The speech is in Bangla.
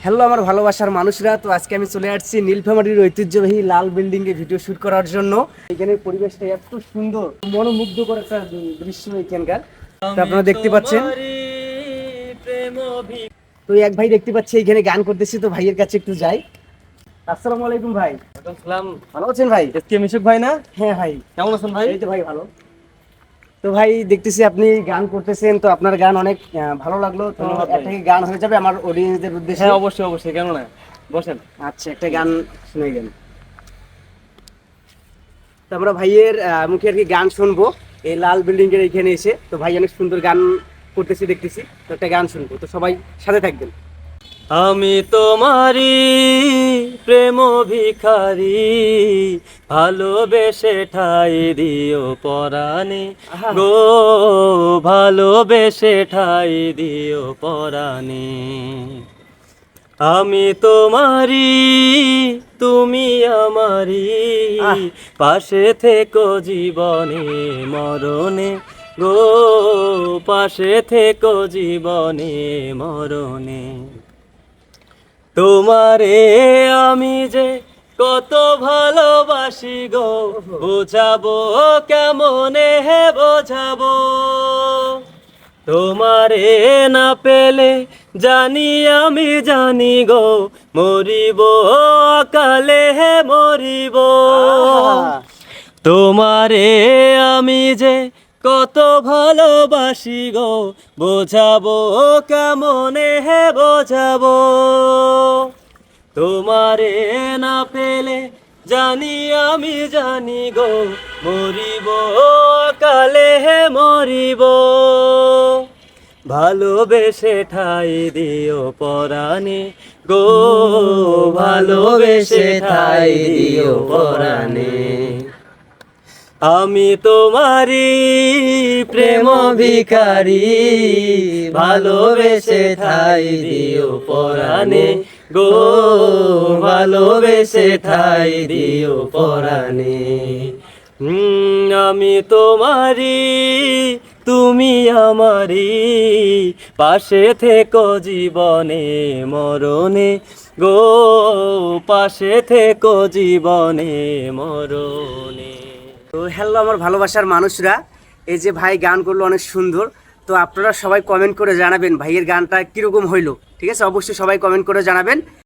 হ্যালো আমার ভালোবাসার মানুষরা, তো আজকে আমি চলে আসছি নীলফামারীর ঐতিহ্যবাহী লাল বিল্ডিং এ ভিডিও শুট করার জন্য। এখানে পরিবেশটা এত সুন্দর, মনোমুগ্ধকর একটা দৃশ্য এখানকার। তো আপনারা দেখতে পাচ্ছেন, তো এক ভাই দেখতে পাচ্ছি এখানে গান করতেছি, তো ভাইয়ের কাছে একটু যাই। আসসালামু আলাইকুম ভাই। আসসালাম। ভালো আছেন ভাই? এসকে মিশুক ভাই না? হ্যাঁ ভাই। কেমন আছেন ভাই? এই তো ভাই ভালো। তো ভাই দেখতেছি আপনি গান করতেছেন, তো আপনার গান অনেক ভালো লাগলো। তো ধন্যবাদ ভাই। একটা কি গান হয়ে যাবে আমার অডিয়েন্সদের উদ্দেশ্যে? হ্যাঁ অবশ্যই অবশ্যই, কেন না, বসেন। আচ্ছা, একটা গান শুনে গেল। তো আমরা ভাইয়ের মুখে আর কি গান শুনবো এই লাল বিল্ডিং এর এখানে এসে। তো ভাই অনেক সুন্দর গান করতেছি দেখতেছি, তো একটা গান শুনবো, তো সবাই সাথে থাকবেন। আমি তোমারই প্রেম ভিখারি, ভালোবেসে ঠাই দিও পরাণে আহা। গো, ভালোবেসে ঠাই দিও পরাণে। আমি তোমারই, তুমি আমারই, আহ। পাশে থেকো জীবনে মরণে গো, পাশে থেকো জীবনে মরণে। তোমারে আমি যে কত ভালোবাসি গো, বোঝাবো কেমনে হে বোঝাবো। তোমারে না পেলে জানি আমি জানি গো, মরিব অকালে হে মরিব। আহা। তোমারে আমি যে কত ভালোবাসি গো, বোঝাবো কেমনে হে বোঝাবো। তোমারে না পেলে জানি আমি জানি গো, মরিব কালে হে মরিব। ভালোবেসে ঠাই দিও পরাণে গো, ভালোবেসে ঠাই দিও পরাণে। আমি তোমারই প্রেম ভিখারি, ভালোবেসে ঠাই দিও পরাণে গো, ভালোবেসে ঠাই দিও পরাণে। আমি তোমারই, তুমি আমারই, পাশে থেকো জীবনে মরণে গো, পাশে থেকো জীবনে মরণে। তো হ্যালো আমার ভালোবাসার মানুষরা, এই যে ভাই গান করলো অনেক সুন্দর। তো আপনারা সবাই কমেন্ট করে জানাবেন ভাইয়ের গানটা কিরকম হইলো। ঠিক আছে, অবশ্যই সবাই কমেন্ট করে জানাবেন।